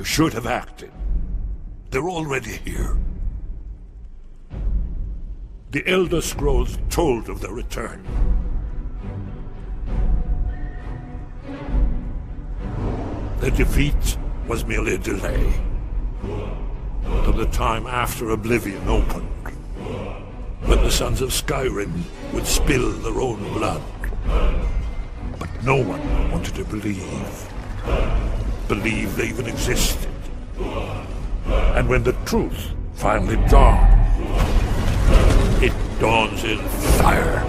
You should have acted. They're already here. The Elder Scrolls told of their return. Their defeat was merely a delay. Till the time after Oblivion opened, when the sons of Skyrim would spill their own blood. But no one wanted to believe they even existed. And when the truth finally dawned, it dawns in fire.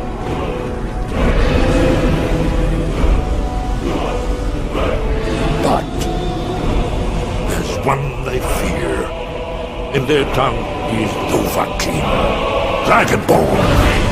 But there's one they fear. In their tongue, he's Dovahkiin, Dragonborn.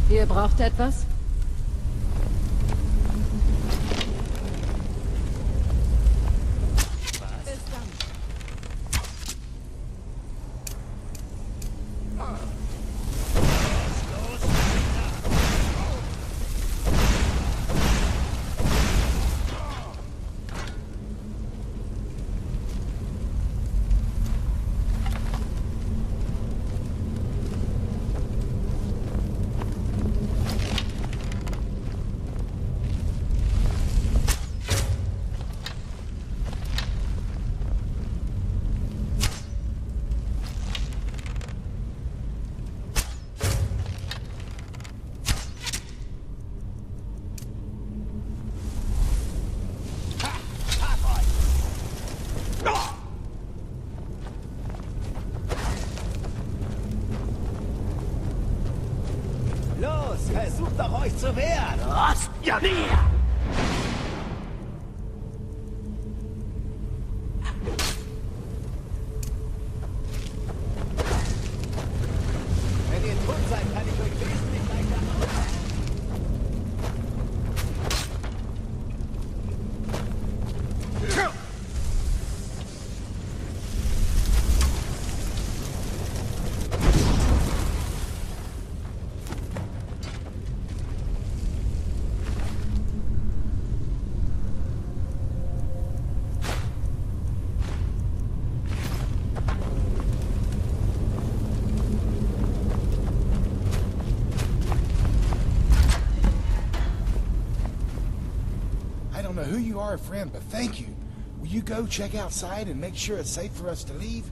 Ihr braucht etwas? Versucht doch euch zu wehren! Rost ja näher! Wenn ihr tot seid, kann ich euch wesentlich leichter I don't know who you are, friend, but thank you. Will you go check outside and make sure it's safe for us to leave?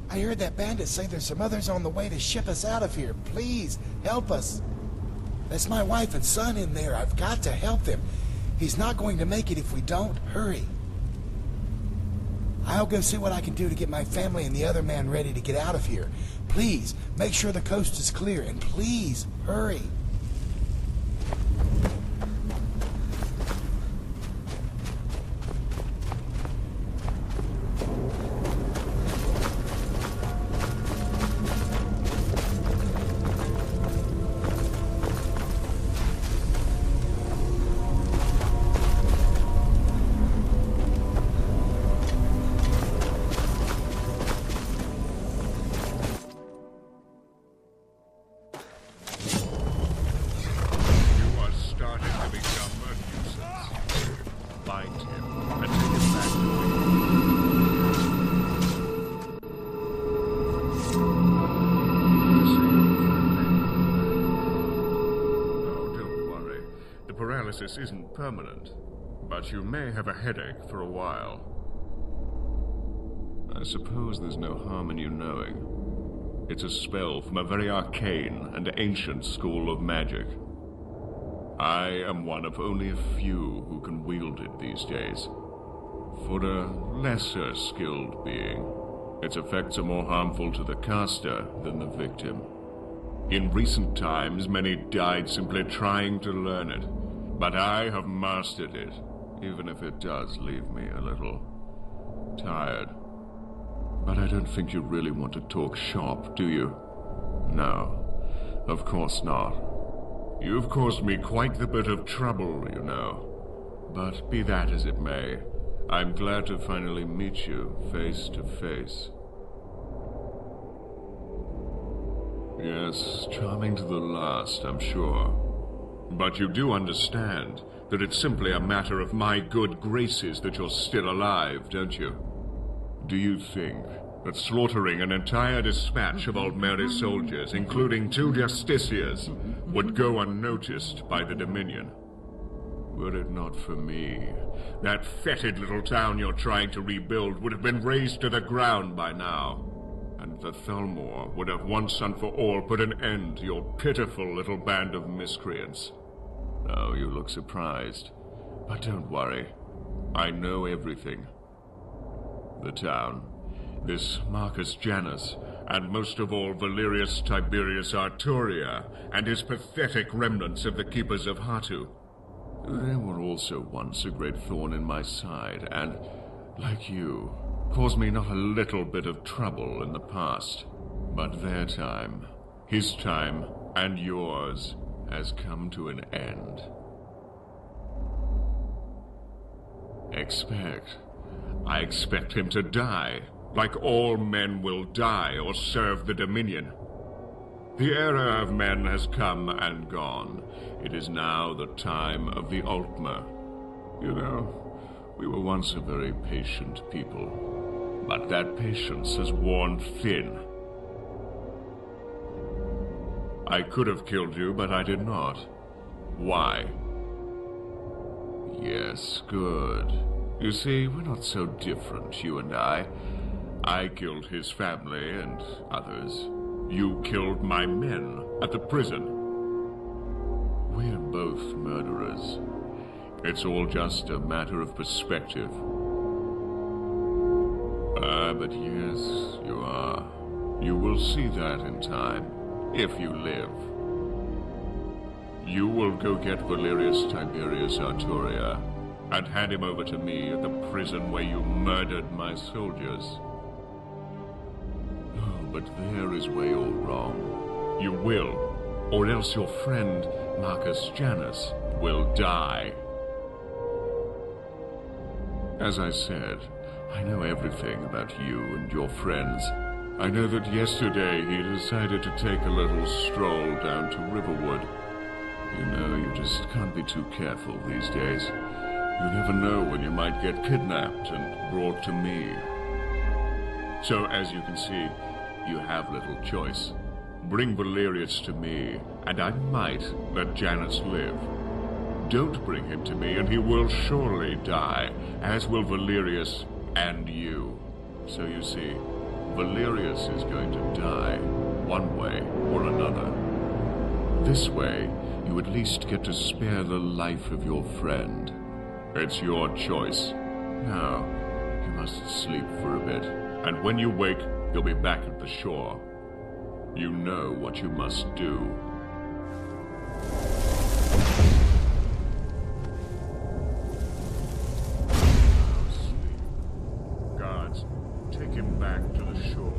I heard that bandit say there's some others on the way to ship us out of here. Please, help us. That's my wife and son in there. I've got to help them. He's not going to make it if we don't. Hurry. I'll go see what I can do to get my family and the other man ready to get out of here. Please, make sure the coast is clear, and please, hurry. Paralysis isn't permanent, but you may have a headache for a while. I suppose there's no harm in you knowing. It's a spell from a very arcane and ancient school of magic. I am one of only a few who can wield it these days. For a lesser skilled being, its effects are more harmful to the caster than the victim. In recent times, many died simply trying to learn it. But I have mastered it, even if it does leave me a little tired. But I don't think you really want to talk shop, do you? No, of course not. You've caused me quite the bit of trouble, you know. But be that as it may, I'm glad to finally meet you face to face. Yes, charming to the last, I'm sure. But you do understand that it's simply a matter of my good graces that you're still alive, don't you? Do you think that slaughtering an entire dispatch of Old Mary's soldiers, including 2 justiciars, would go unnoticed by the Dominion? Were it not for me, that fetid little town you're trying to rebuild would have been razed to the ground by now. And the Thalmor would have once and for all put an end to your pitiful little band of miscreants. Oh, you look surprised. But don't worry. I know everything. The town, this Marcus Janus, and most of all Valerius Tiberius Arturia, and his pathetic remnants of the Keepers of Hatu. They were also once a great thorn in my side, and, like you, caused me not a little bit of trouble in the past. But their time, his time, and yours, has come to an end. I expect him to die, like all men will die or serve the Dominion. The era of men has come and gone. It is now the time of the Altmer. You know, we were once a very patient people, but that patience has worn thin. I could have killed you, but I did not. Why? Yes, good. You see, we're not so different, you and I. I killed his family and others. You killed my men at the prison. We're both murderers. It's all just a matter of perspective. But yes, you are. You will see that in time. If you live. You will go get Valerius Tiberius Arturia and hand him over to me at the prison where you murdered my soldiers. Oh, but there is where you're wrong. You will, or else your friend Marcus Janus will die. As I said, I know everything about you and your friends. I know that yesterday he decided to take a little stroll down to Riverwood. You know, you just can't be too careful these days. You never know when you might get kidnapped and brought to me. So, as you can see, you have little choice. Bring Valerius to me, and I might let Janus live. Don't bring him to me and he will surely die, as will Valerius and you. So you see, Valerius is going to die, one way or another. This way, you at least get to spare the life of your friend. It's your choice. Now, you must sleep for a bit, and when you wake, you'll be back at the shore. You know what you must do. Sleep. Guards, take him back to the shore.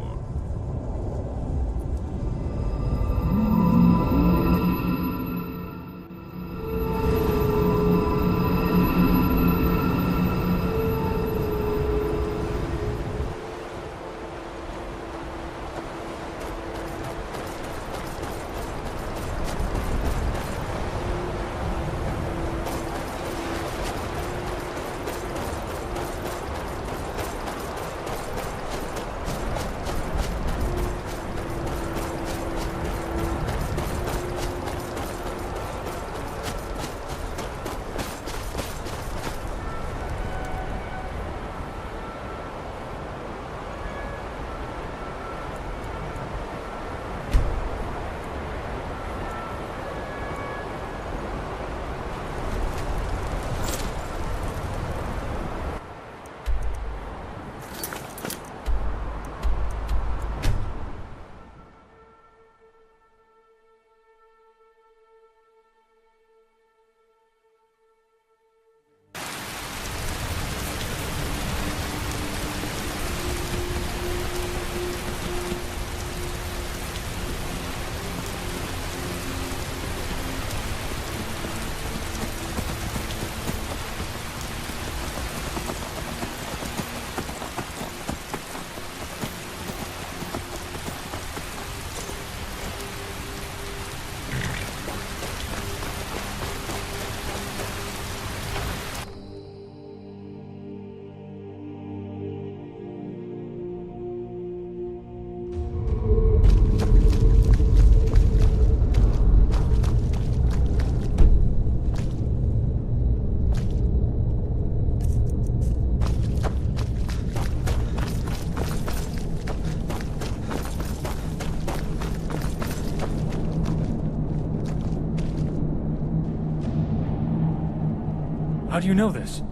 How do you know this?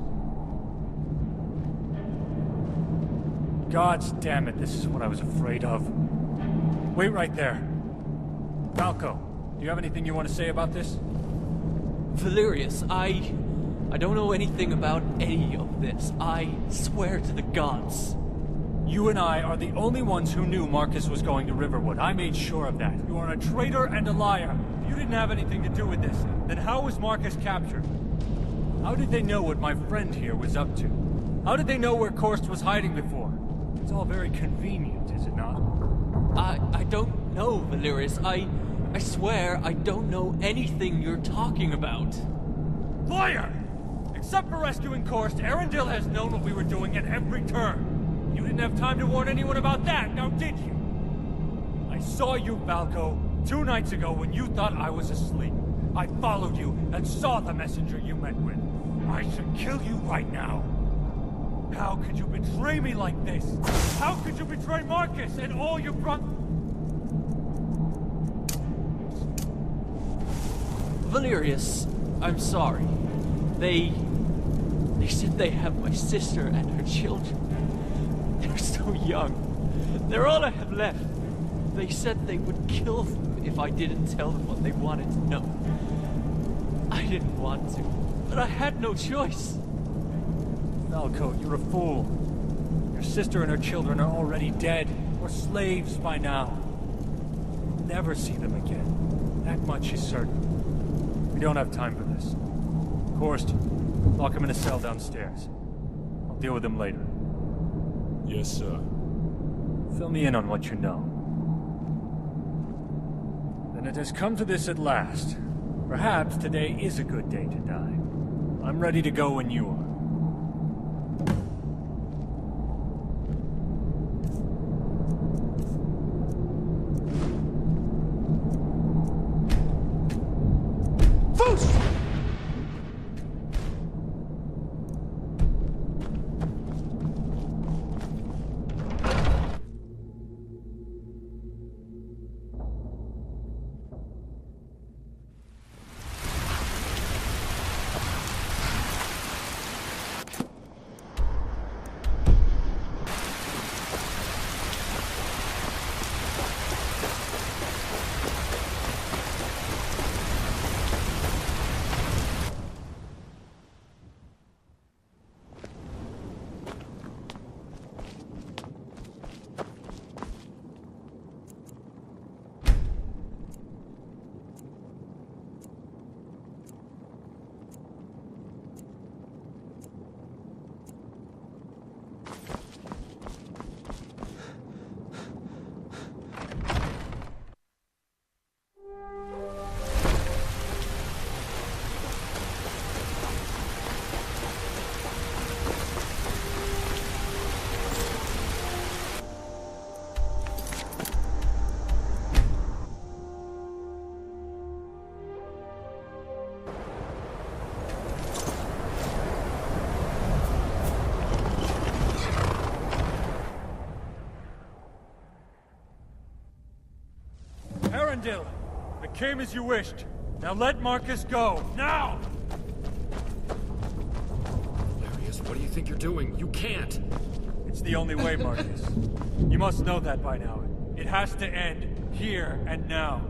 Gods damn it, this is what I was afraid of. Wait right there. Falco, do you have anything you want to say about this? Valerius, I don't know anything about any of this. I swear to the gods. You and I are the only ones who knew Marcus was going to Riverwood. I made sure of that. You are a traitor and a liar. If you didn't have anything to do with this, then how was Marcus captured? How did they know what my friend here was up to? How did they know where Korst was hiding before? It's all very convenient, is it not? I don't know, Valerius. I swear I don't know anything you're talking about. Liar! Except for rescuing Korst, Aerandil has known what we were doing at every turn. You didn't have time to warn anyone about that, now did you? I saw you, Falco, 2 nights ago when you thought I was asleep. I followed you and saw the messenger you met with. I should kill you right now. How could you betray me like this? How could you betray Marcus and all your brothers? Valerius, I'm sorry. They said they have my sister and her children. They're so young. They're all I have left. They said they would kill them if I didn't tell them what they wanted to know. I didn't want to, but I had no choice. Falco, you're a fool. Your sister and her children are already dead, or slaves by now. You'll never see them again. That much is certain. We don't have time for this. Korst, lock him in a cell downstairs. I'll deal with him later. Yes, sir. Fill me in on what you know. Then it has come to this at last. Perhaps today is a good day to die. I'm ready to go when you are. Aerandil! I came as you wished. Now let Marcus go! Now! Valerius, what do you think you're doing? You can't! It's the only way, Marcus. You must know that by now. It has to end, here and now.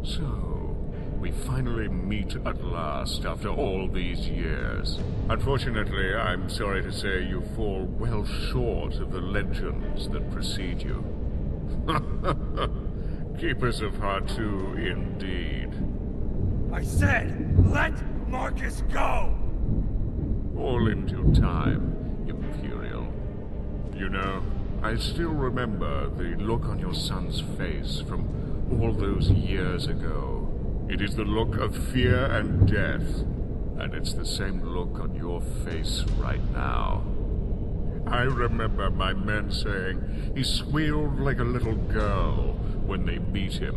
So, we finally meet at last after all these years. Unfortunately, I'm sorry to say you fall well short of the legends that precede you. Keepers of Hartu, indeed. I said, let Marcus go! All in due time, Imperial. You know, I still remember the look on your son's face from all those years ago. It is the look of fear and death, and it's the same look on your face right now. I remember my men saying he squealed like a little girl when they beat him,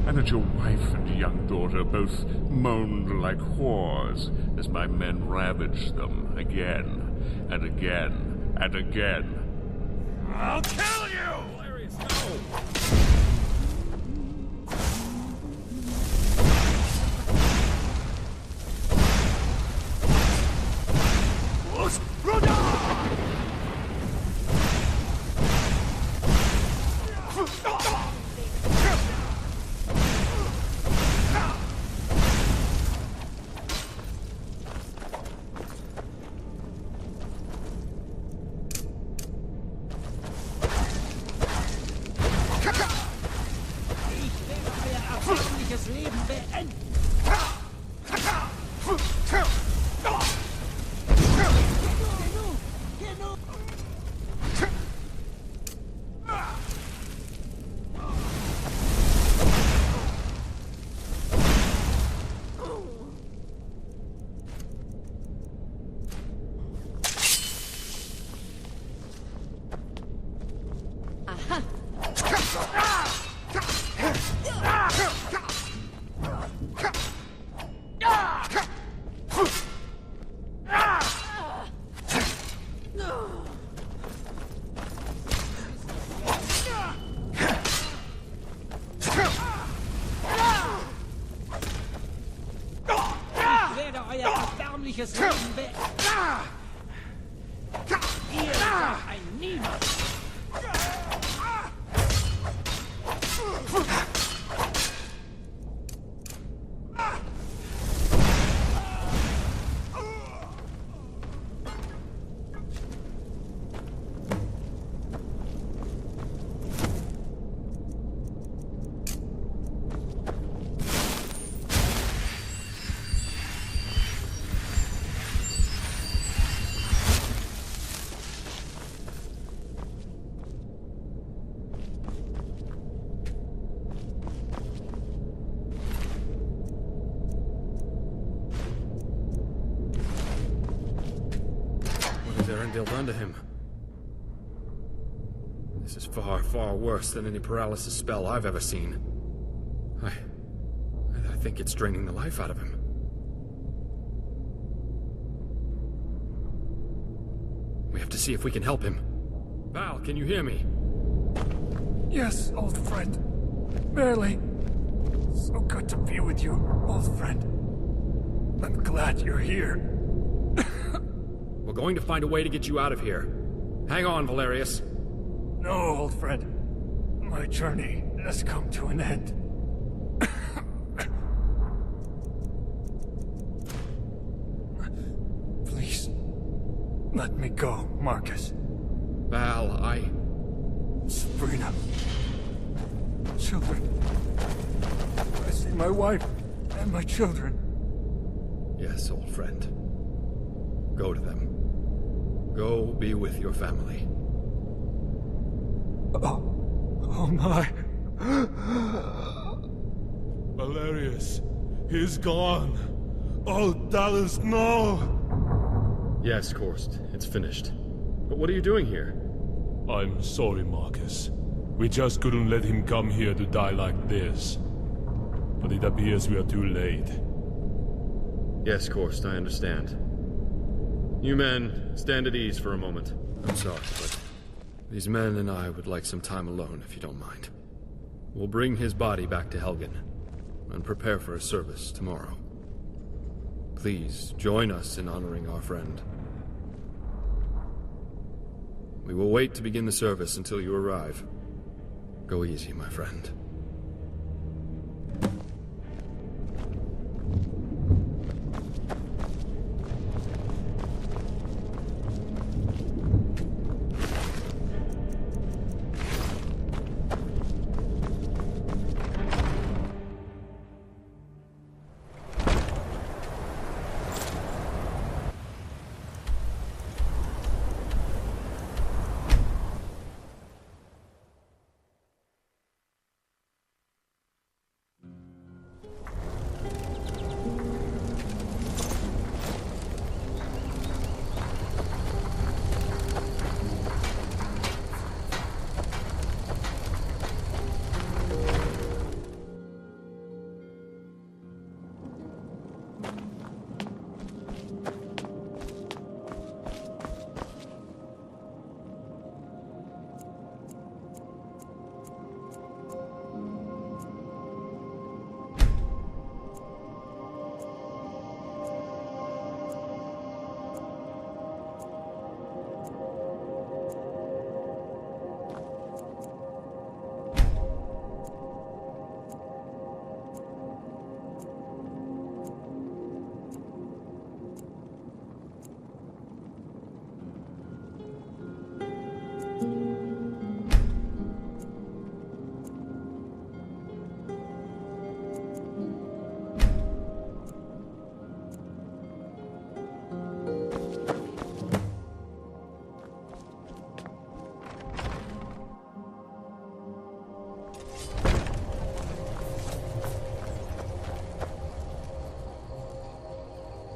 and that your wife and young daughter both moaned like whores as my men ravaged them again and again and again. I'll kill you! Valerius, no! Leben beenden. Ihr seid ein Niemand. Aerandil done to him? This is far, far worse than any paralysis spell I've ever seen. I think it's draining the life out of him. We have to see if we can help him. Val, can you hear me? Yes, old friend. Barely. So good to be with you, old friend. I'm glad you're here. We're going to find a way to get you out of here. Hang on, Valerius. No, old friend. My journey has come to an end. Please, let me go, Marcus. Val, Sabrina. Children. I see my wife and my children. Yes, old friend. Go to them. Go be with your family. Oh my. Valerius, he's gone. Oh, Dallas, no! Yes, Korst, it's finished. But what are you doing here? I'm sorry, Marcus. We just couldn't let him come here to die like this. But it appears we are too late. Yes, Korst, I understand. You men, stand at ease for a moment. I'm sorry, but these men and I would like some time alone, if you don't mind. We'll bring his body back to Helgen and prepare for his service tomorrow. Please join us in honoring our friend. We will wait to begin the service until you arrive. Go easy, my friend.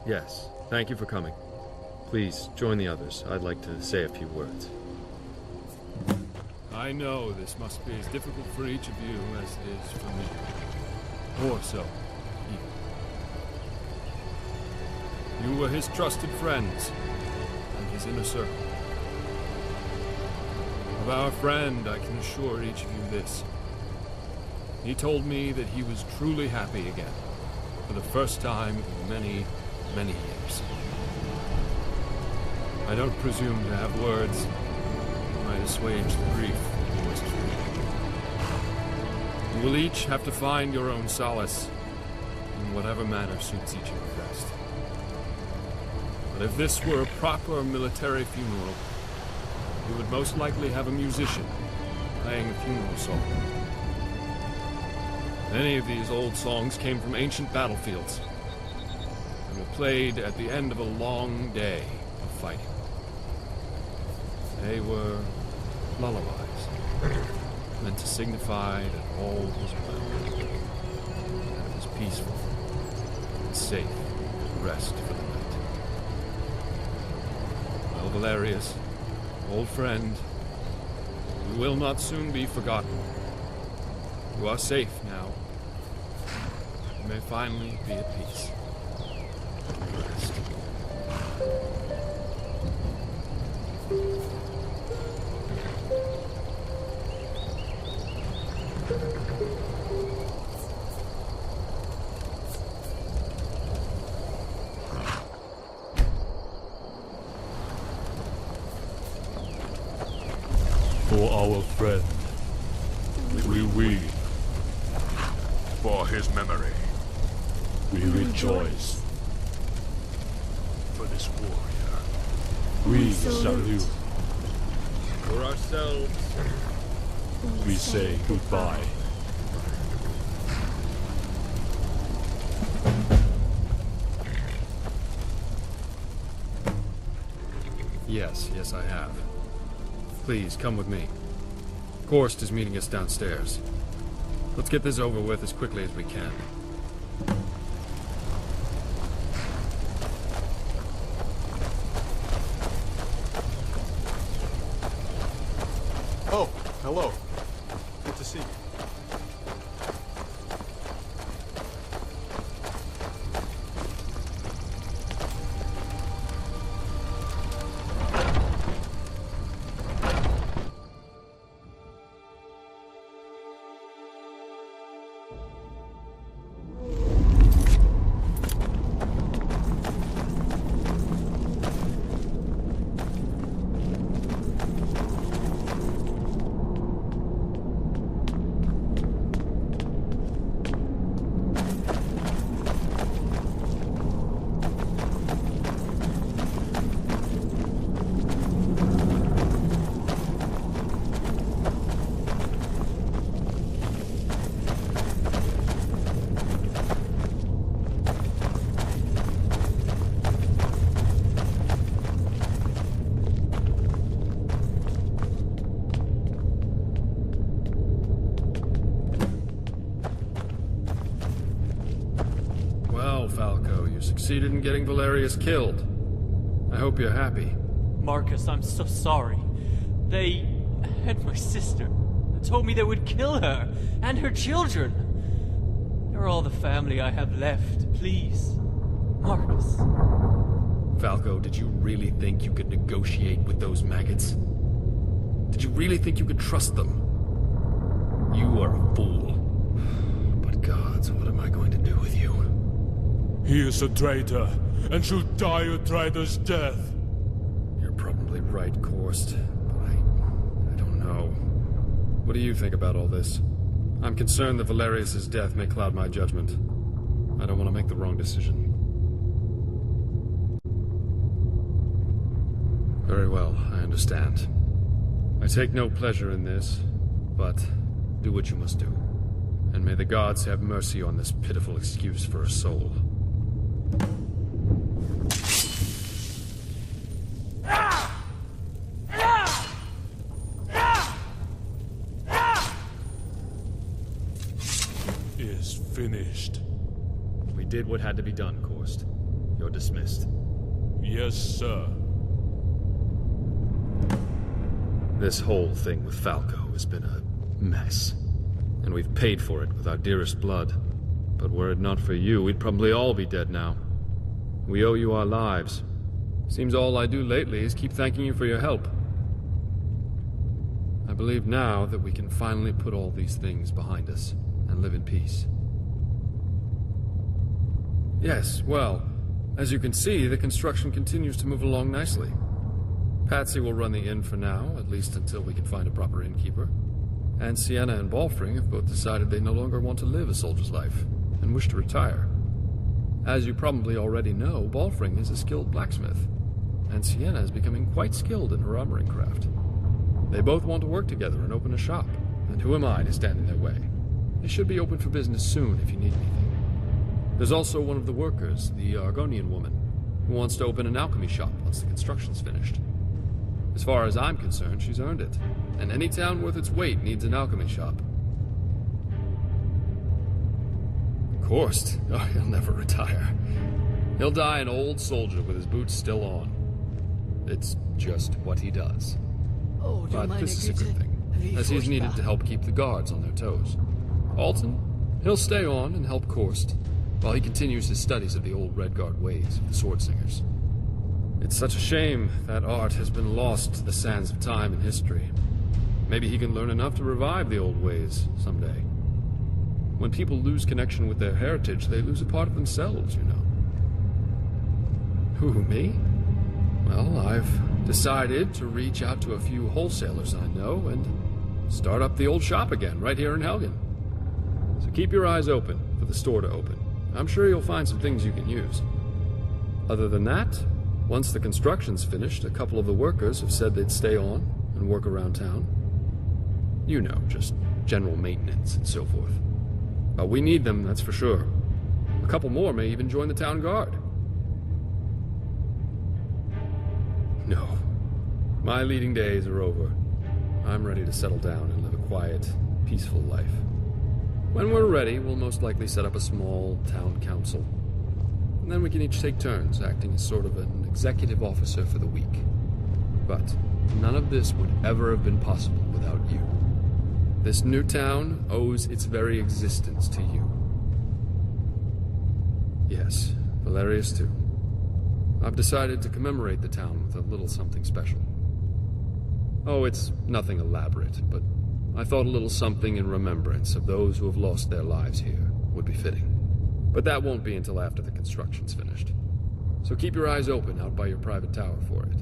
Yes, thank you for coming. Please, join the others. I'd like to say a few words. I know this must be as difficult for each of you as it is for me. Or so, even. You were his trusted friends, and his inner circle. Of our friend, I can assure each of you this. He told me that he was truly happy again, for the first time in many, many years. I don't presume to have words that might assuage the grief that was true. You will each have to find your own solace in whatever manner suits each of you best. But if this were a proper military funeral, you would most likely have a musician playing a funeral song. Many of these old songs came from ancient battlefields and were played at the end of a long day of fighting. They were lullabies, meant to signify that all was well, that it was peaceful and safe to rest for the night. Well, Valerius, old friend, you will not soon be forgotten. You are safe now. You may finally be at peace. Rest. For our friend, we For his memory. we rejoice. For this warrior. We salute. For ourselves, We say goodbye. Yes, I have. Please, come with me. Gorst is meeting us downstairs. Let's get this over with as quickly as we can. Oh, hello. Good to see you. Well, Falco, you succeeded in getting Valerius killed. I hope you're happy. Marcus, I'm so sorry. They had my sister. They told me they would kill her and her children. They're all the family I have left. Please, Marcus. Falco, did you really think you could negotiate with those maggots? Did you really think you could trust them? You are a fool. But gods, what am I going to do with you? He is a traitor, and should die a traitor's death. You're probably right, Korst, but I don't know. What do you think about all this? I'm concerned that Valerius' death may cloud my judgment. I don't want to make the wrong decision. Very well, I understand. I take no pleasure in this, but do what you must do. And may the gods have mercy on this pitiful excuse for a soul. Is finished. We did what had to be done, Korst. You're dismissed. Yes, sir. This whole thing with Falco has been a mess. And we've paid for it with our dearest blood. But were it not for you, we'd probably all be dead now. We owe you our lives. Seems all I do lately is keep thanking you for your help. I believe now that we can finally put all these things behind us and live in peace. Yes, well, as you can see, the construction continues to move along nicely. Patsy will run the inn for now, at least until we can find a proper innkeeper. And Sienna and Balfring have both decided they no longer want to live a soldier's life, and wish to retire. As you probably already know, Balfring is a skilled blacksmith, and Sienna is becoming quite skilled in her armoring craft. They both want to work together and open a shop, and who am I to stand in their way? They should be open for business soon if you need anything. There's also one of the workers, the Argonian woman, who wants to open an alchemy shop once the construction's finished. As far as I'm concerned, she's earned it, and any town worth its weight needs an alchemy shop. Korst, oh, he'll never retire. He'll die an old soldier with his boots still on. It's just what he does. Oh, But this is a good thing, as he's needed to help keep the guards on their toes. Alton, he'll stay on and help Korst, while he continues his studies of the old Redguard ways of the sword singers. It's such a shame that art has been lost to the sands of time and history. Maybe he can learn enough to revive the old ways someday. When people lose connection with their heritage, they lose a part of themselves, you know. Who, me? Well, I've decided to reach out to a few wholesalers I know and start up the old shop again, right here in Helgen. So keep your eyes open for the store to open. I'm sure you'll find some things you can use. Other than that, once the construction's finished, a couple of the workers have said they'd stay on and work around town. You know, just general maintenance and so forth. But we need them, that's for sure. A couple more may even join the town guard. No. My leading days are over. I'm ready to settle down and live a quiet, peaceful life. When we're ready, we'll most likely set up a small town council. And then we can each take turns acting as sort of an executive officer for the week. But none of this would ever have been possible without you. This new town owes its very existence to you. Yes, Valerius too. I've decided to commemorate the town with a little something special. Oh, it's nothing elaborate, but I thought a little something in remembrance of those who have lost their lives here would be fitting. But that won't be until after the construction's finished. So keep your eyes open out by your private tower for it.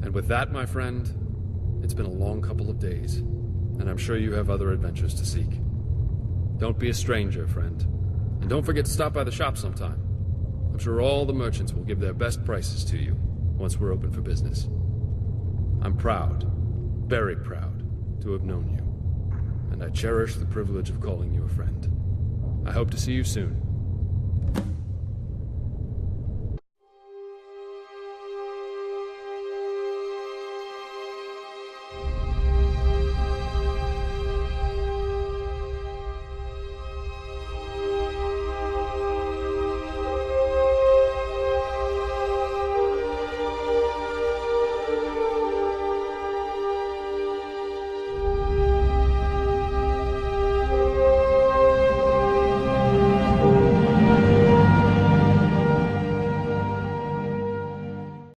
And with that, my friend, it's been a long couple of days, and I'm sure you have other adventures to seek. Don't be a stranger, friend. And don't forget to stop by the shop sometime. I'm sure all the merchants will give their best prices to you once we're open for business. I'm proud, very proud, to have known you, and I cherish the privilege of calling you a friend. I hope to see you soon.